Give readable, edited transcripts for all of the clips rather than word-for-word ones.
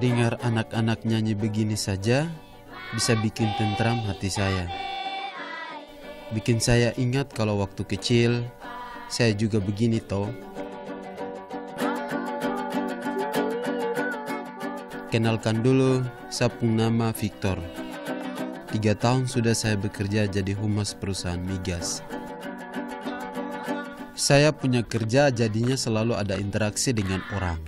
Mendengar anak-anak nyanyi begini saja bisa bikin tentram hati saya. Bikin saya ingat kalau waktu kecil saya juga begini toh. Kenalkan dulu, saya punya nama Victor. 3 tahun sudah saya bekerja jadi humas perusahaan migas. Saya punya kerja jadinya selalu ada interaksi dengan orang.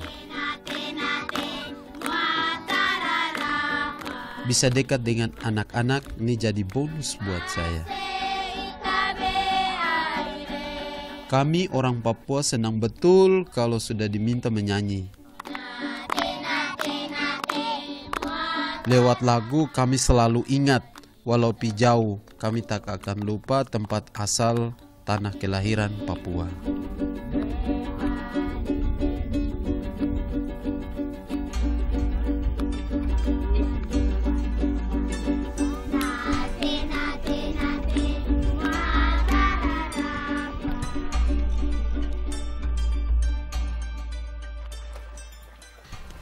Bisa dekat dengan anak-anak, ini jadi bonus buat saya. Kami orang Papua senang betul kalau sudah diminta menyanyi. Lewat lagu kami selalu ingat, walau pi jauh, kami tak akan lupa tempat asal tanah kelahiran Papua.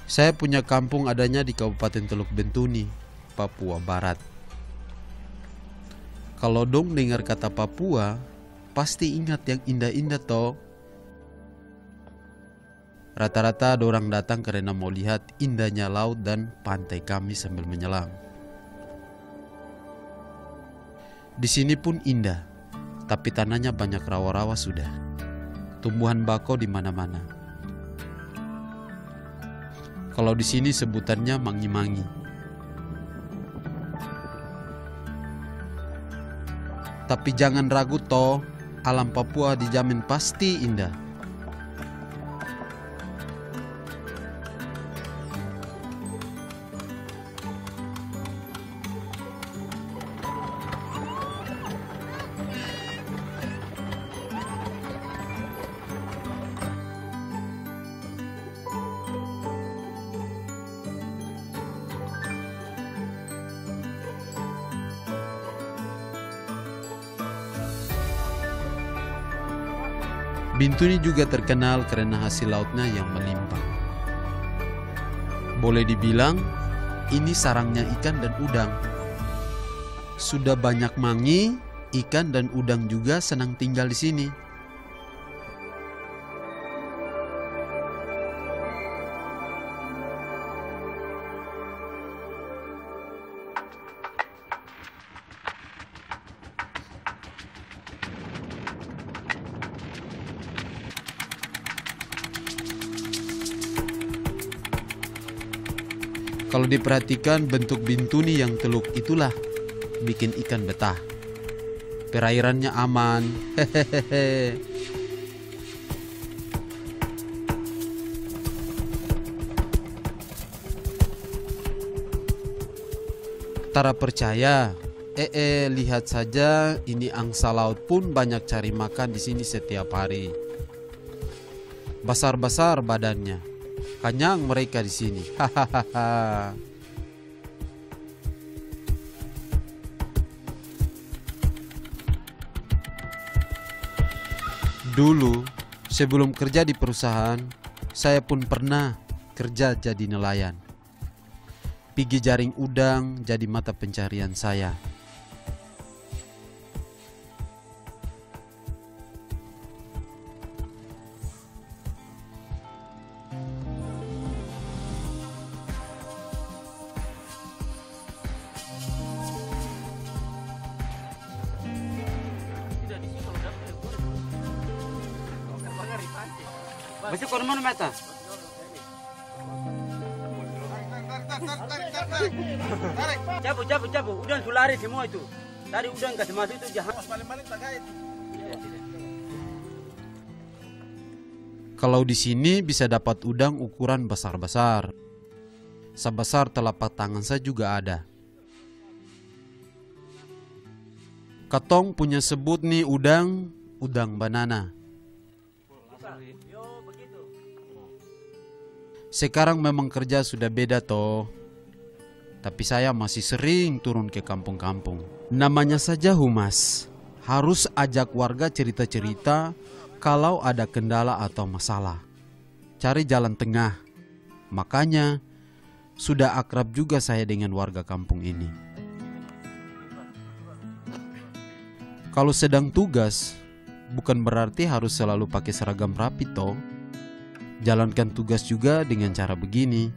Saya punya kampung adanya di Kabupaten Teluk Bentuni, Papua Barat. Kalau dong dengar kata Papua, pasti ingat yang indah-indah toh. Rata-rata orang datang karena mau lihat indahnya laut dan pantai kami sambil menyelam. Di sini pun indah, tapi tanahnya banyak rawa-rawa sudah. Tumbuhan bakau di mana-mana. Kalau di sini sebutannya mangi-mangi. Tapi jangan ragu toh, alam Papua dijamin pasti indah. Bintuni juga terkenal karena hasil lautnya yang melimpah. Boleh dibilang, ini sarangnya ikan dan udang. Sudah banyak mangi, ikan dan udang juga senang tinggal di sini. Kalau diperhatikan bentuk bintuni yang teluk itulah bikin ikan betah. Perairannya aman. Hehehe. Tara percaya? Lihat saja, ini angsa laut pun banyak cari makan di sini setiap hari. Besar-besar badannya. Kenyang mereka di sini. Hahaha. Dulu, sebelum kerja di perusahaan, saya pun pernah kerja jadi nelayan. Pigi jaring udang jadi mata pencarian saya. Masuk ke mana mata? Cabut. Udang tuh lari semua itu. Tadi udang kasih masuk itu jahat. Kalau di sini bisa dapat udang ukuran besar-besar. Sebesar telapak tangan saya juga ada. Katong punya sebut nih udang banana. Sekarang memang kerja sudah beda toh. Tapi saya masih sering turun ke kampung-kampung. Namanya saja humas. Harus ajak warga cerita-cerita kalau ada kendala atau masalah. Cari jalan tengah. Makanya Sudah akrab juga saya dengan warga kampung ini. Kalau sedang tugas, bukan berarti harus selalu pakai seragam rapi toh. Jalankan tugas juga dengan cara begini.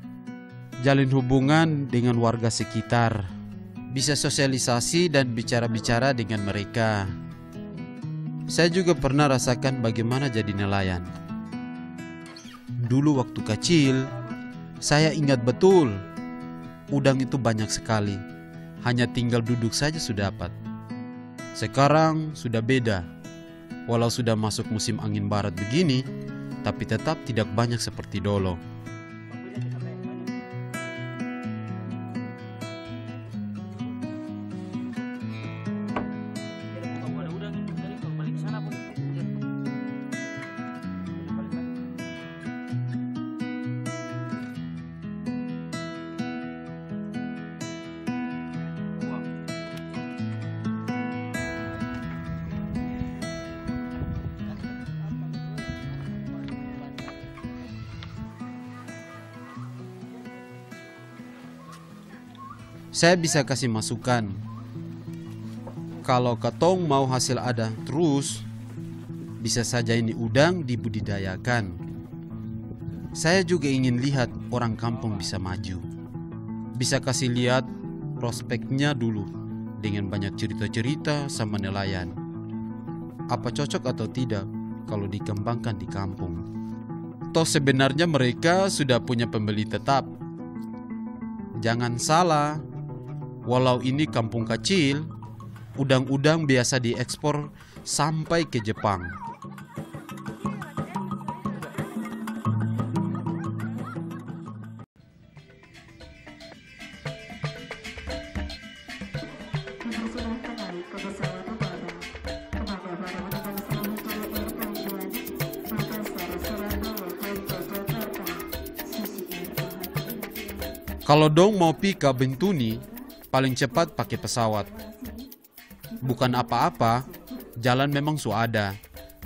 Jalin hubungan dengan warga sekitar. Bisa sosialisasi dan bicara-bicara dengan mereka. Saya juga pernah rasakan bagaimana jadi nelayan. Dulu waktu kecil, saya ingat betul, udang itu banyak sekali. Hanya tinggal duduk saja sudah dapat. Sekarang sudah beda. Walau sudah masuk musim angin barat begini, tapi tetap tidak banyak seperti dulu. Saya bisa kasih masukan. Kalau katong mau hasil ada terus, bisa saja ini udang dibudidayakan. Saya juga ingin lihat orang kampung bisa maju. Bisa kasih lihat prospeknya dulu dengan banyak cerita-cerita sama nelayan. Apa cocok atau tidak kalau dikembangkan di kampung? Toh sebenarnya mereka sudah punya pembeli tetap. Jangan salah. Walau ini kampung kecil, udang-udang biasa diekspor sampai ke Jepang. Kalau dong mau pi ke Bintuni, paling cepat pakai pesawat. Bukan apa-apa, jalan memang ada.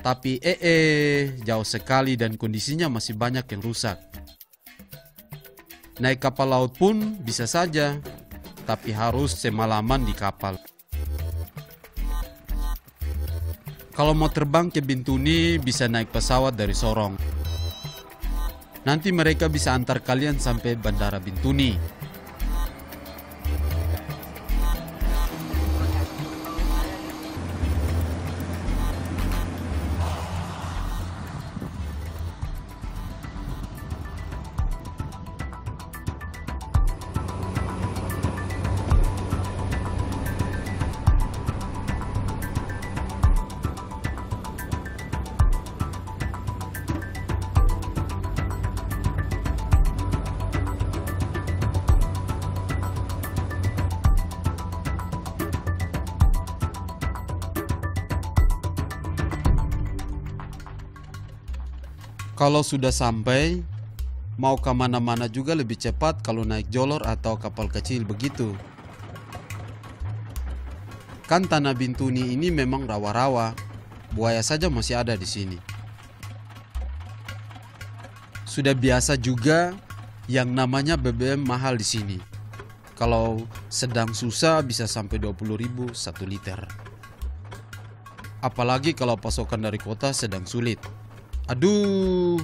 Tapi jauh sekali dan kondisinya masih banyak yang rusak. Naik kapal laut pun bisa saja, tapi harus semalaman di kapal. Kalau mau terbang ke Bintuni bisa naik pesawat dari Sorong. Nanti mereka bisa antar kalian sampai Bandara Bintuni. Kalau sudah sampai, mau ke mana-mana juga lebih cepat kalau naik jolor atau kapal kecil begitu. Kan tanah Bintuni ini memang rawa-rawa, buaya saja masih ada di sini. Sudah biasa juga yang namanya BBM mahal di sini. Kalau sedang susah bisa sampai 20.000 1 liter. Apalagi kalau pasokan dari kota sedang sulit. Aduh,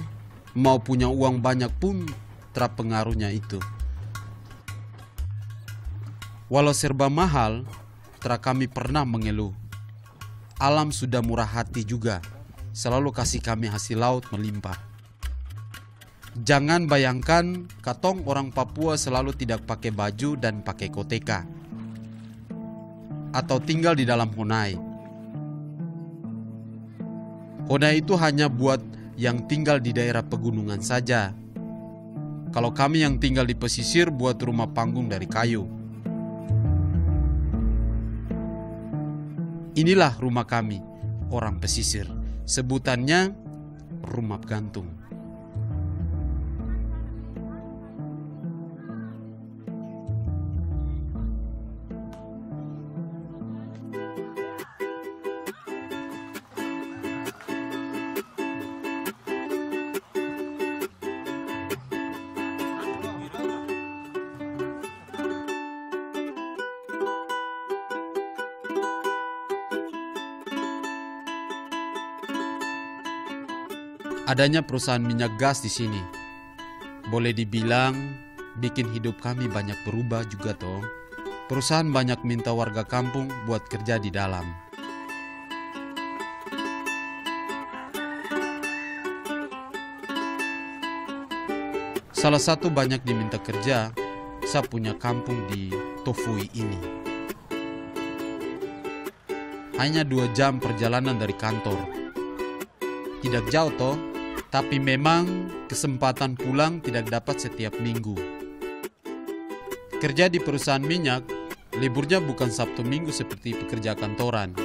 mau punya uang banyak pun terpengaruhnya itu. Walau serba mahal, kami pernah mengeluh. Alam sudah murah hati juga, selalu kasih kami hasil laut melimpah. Jangan bayangkan katong orang Papua selalu tidak pakai baju dan pakai koteka. Atau tinggal di dalam honai. Honai itu hanya buat yang tinggal di daerah pegunungan saja. Kalau kami yang tinggal di pesisir buat rumah panggung dari kayu. Inilah rumah kami, orang pesisir. Sebutannya rumah gantung. Adanya perusahaan minyak gas di sini. Boleh dibilang bikin hidup kami banyak berubah juga toh. Perusahaan banyak minta warga kampung buat kerja di dalam. Salah satu banyak diminta kerja, saya punya kampung di Tofui ini. Hanya 2 jam perjalanan dari kantor. Tidak jauh toh, tapi memang kesempatan pulang tidak dapat setiap minggu. Kerja di perusahaan minyak, liburnya bukan Sabtu Minggu seperti pekerja kantoran.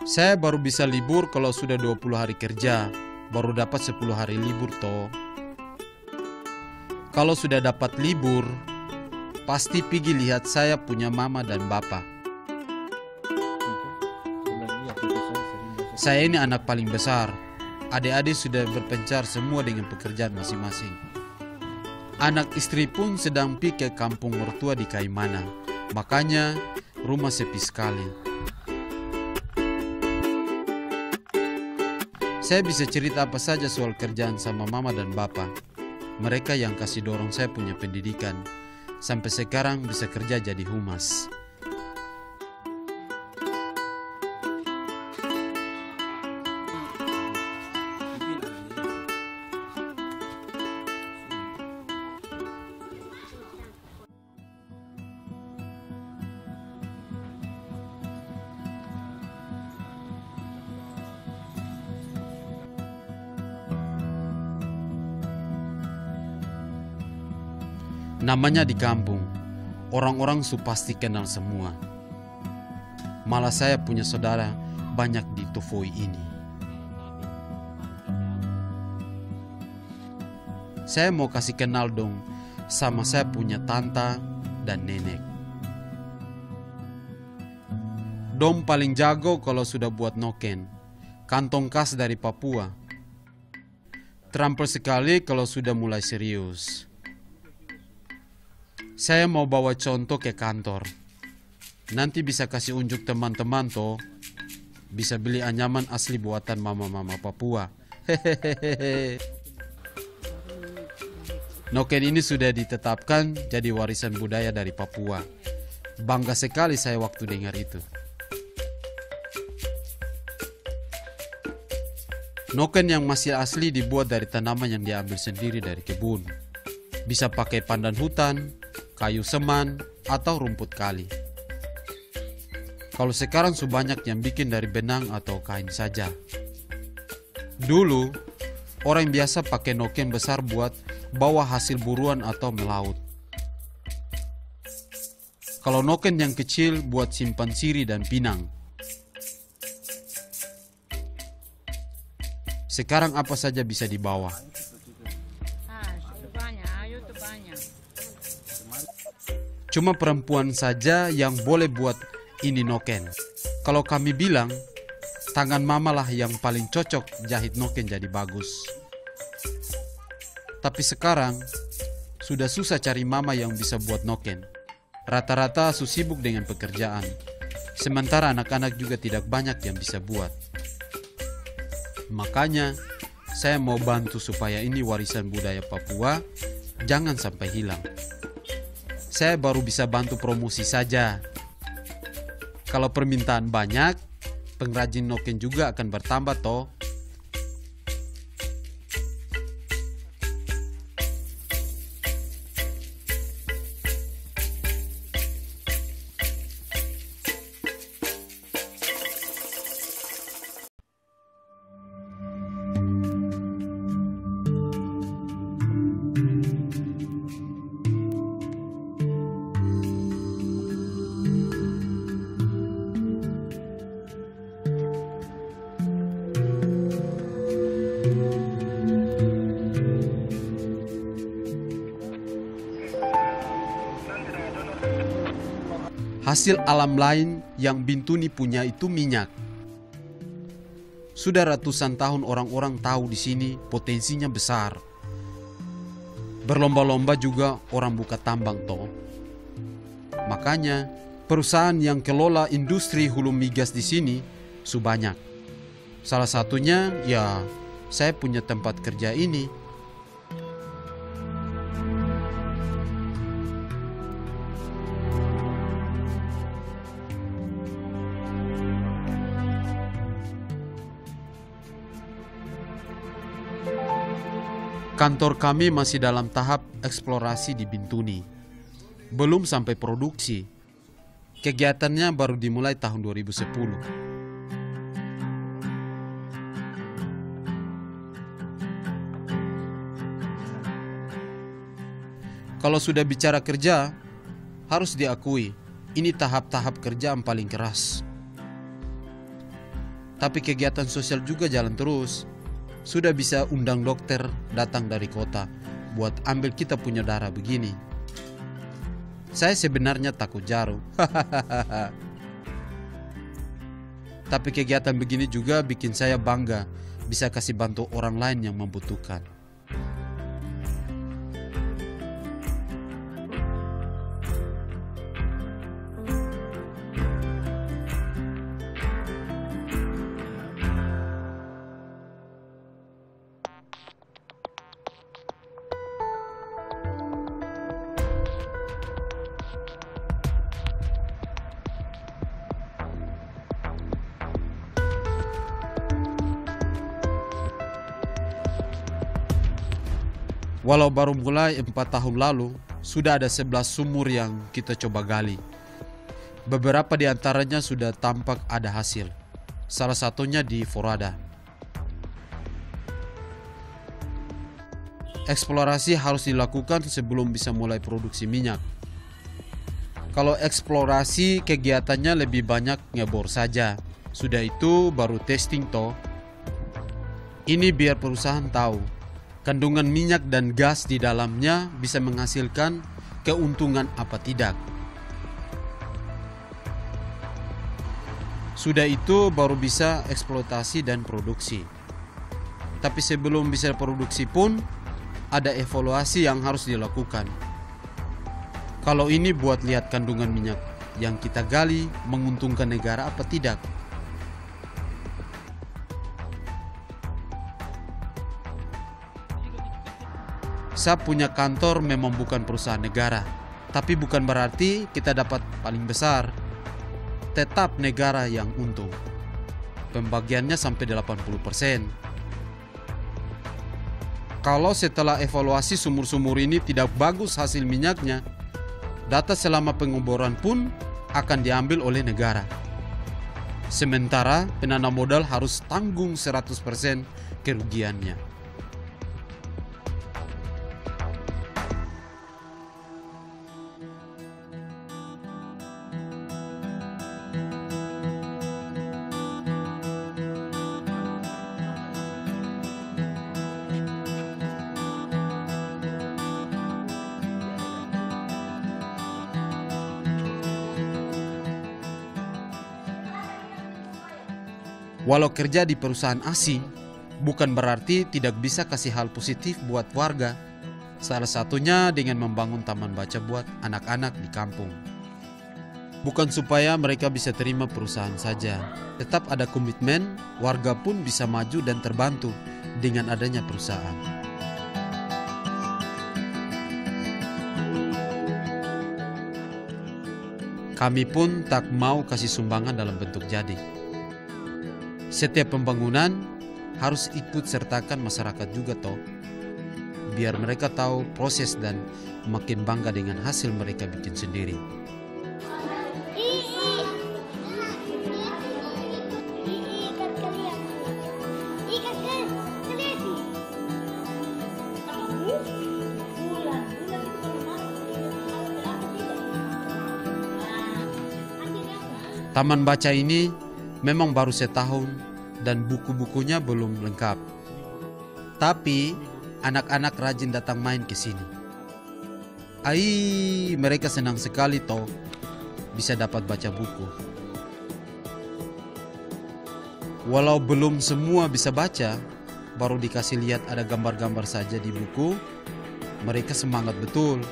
Saya baru bisa libur kalau sudah 20 hari kerja, baru dapat 10 hari libur toh. Kalau sudah dapat libur, pasti pergi lihat saya punya mama dan bapak. Saya ini anak paling besar. Adik-adik sudah berpencar semua dengan pekerjaan masing-masing. Anak istri pun sedang pergi ke kampung mertua di Kaimana. Makanya rumah sepi sekali. Saya bisa cerita apa saja soal kerjaan sama mama dan bapak. Mereka yang kasih dorong saya punya pendidikan. Sampai sekarang bisa kerja jadi humas. Namanya di kampung, orang-orang pasti kenal semua. Malah saya punya saudara banyak di Tofui ini. Saya mau kasih kenal dong sama saya punya tante dan nenek. Dom paling jago kalau sudah buat noken, kantong kas dari Papua. Terampil sekali kalau sudah mulai serius. Saya mau bawa contoh ke kantor. Nanti bisa kasih unjuk teman-teman toh. Bisa beli anyaman asli buatan mama-mama Papua. Hehehe. Noken ini sudah ditetapkan jadi warisan budaya dari Papua. Bangga sekali saya waktu dengar itu. Noken yang masih asli dibuat dari tanaman yang diambil sendiri dari kebun. Bisa pakai pandan hutan, kayu seman, atau rumput kali. Kalau sekarang banyak yang bikin dari benang atau kain saja. Dulu, orang biasa pakai noken besar buat bawa hasil buruan atau melaut. Kalau noken yang kecil buat simpan siri dan pinang. Sekarang apa saja bisa dibawa. Cuma perempuan saja yang boleh buat ini noken. Kalau kami bilang, tangan mama lah yang paling cocok jahit noken jadi bagus. Tapi sekarang, sudah susah cari mama yang bisa buat noken. Rata-rata sibuk dengan pekerjaan. Sementara anak-anak juga tidak banyak yang bisa buat. Makanya, saya mau bantu supaya ini warisan budaya Papua jangan sampai hilang. Saya baru bisa bantu promosi saja. Kalau permintaan banyak, pengrajin noken juga akan bertambah toh. Hasil alam lain yang Bintuni punya itu minyak. Sudah ratusan tahun orang-orang tahu di sini potensinya besar. Berlomba-lomba juga orang buka tambang toh. Makanya perusahaan yang kelola industri hulu migas di sini banyak. Salah satunya ya saya punya tempat kerja ini. Kantor kami masih dalam tahap eksplorasi di Bintuni. Belum sampai produksi. Kegiatannya baru dimulai tahun 2010. Kalau sudah bicara kerja, harus diakui, ini tahap-tahap kerja yang paling keras. Tapi kegiatan sosial juga jalan terus. Sudah bisa undang dokter datang dari kota buat ambil kita punya darah begini. Saya sebenarnya takut jarum. Tapi kegiatan begini juga bikin saya bangga bisa kasih bantu orang lain yang membutuhkan. Walau baru mulai 4 tahun lalu, sudah ada 11 sumur yang kita coba gali. Beberapa di antaranya sudah tampak ada hasil. Salah satunya di Forada. Eksplorasi harus dilakukan sebelum bisa mulai produksi minyak. Kalau eksplorasi kegiatannya lebih banyak ngebor saja. Sudah itu baru testing toh. Ini biar perusahaan tahu kandungan minyak dan gas di dalamnya bisa menghasilkan keuntungan apa tidak. Sudah itu baru bisa eksploitasi dan produksi. Tapi sebelum bisa produksi pun ada evaluasi yang harus dilakukan. Kalau ini buat lihat kandungan minyak yang kita gali menguntungkan negara apa tidak. Saya punya kantor memang bukan perusahaan negara, tapi bukan berarti kita dapat paling besar. Tetap negara yang untung. Pembagiannya sampai 80%. Kalau setelah evaluasi sumur-sumur ini tidak bagus hasil minyaknya, data selama pengeboran pun akan diambil oleh negara. Sementara penanam modal harus tanggung 100% kerugiannya. Walau kerja di perusahaan asing, bukan berarti tidak bisa kasih hal positif buat warga. Salah satunya dengan membangun taman baca buat anak-anak di kampung. Bukan supaya mereka bisa terima perusahaan saja, tetap ada komitmen, warga pun bisa maju dan terbantu dengan adanya perusahaan. Kami pun tak mau kasih sumbangan dalam bentuk jadi. Setiap pembangunan harus ikut sertakan masyarakat juga toh. Biar mereka tahu proses dan makin bangga dengan hasil mereka bikin sendiri. Taman baca ini memang baru setahun dan buku-bukunya belum lengkap. Tapi anak-anak rajin datang main ke sini. Mereka senang sekali toh bisa dapat baca buku. Walau belum semua bisa baca, baru dikasih lihat ada gambar-gambar saja di buku, mereka semangat betul.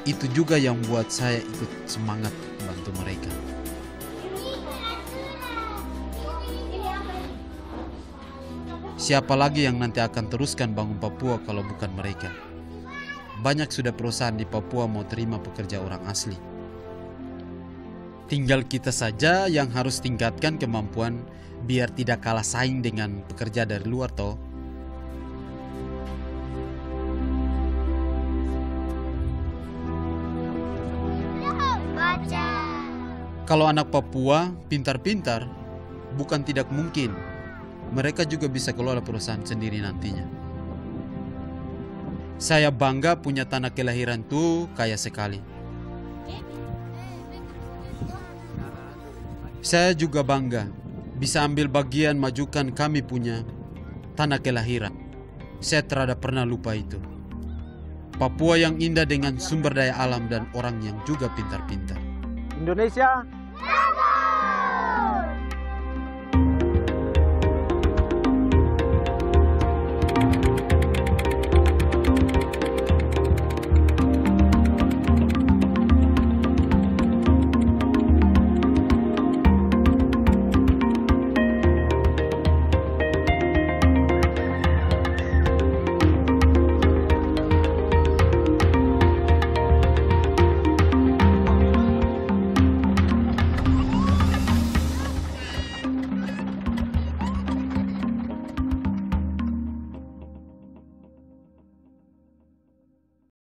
Itu juga yang buat saya ikut semangat bantu mereka. Siapa lagi yang nanti akan teruskan bangun Papua kalau bukan mereka? Banyak sudah perusahaan di Papua mau terima pekerja orang asli. Tinggal kita saja yang harus tingkatkan kemampuan biar tidak kalah saing dengan pekerja dari luar toh. Kalau anak Papua pintar-pintar, bukan tidak mungkin mereka juga bisa kelola perusahaan sendiri nantinya. Saya bangga punya tanah kelahiran tuh kaya sekali. Saya juga bangga bisa ambil bagian majukan kami punya tanah kelahiran. Saya terhadap pernah lupa itu. Papua yang indah dengan sumber daya alam dan orang yang juga pintar-pintar. Indonesia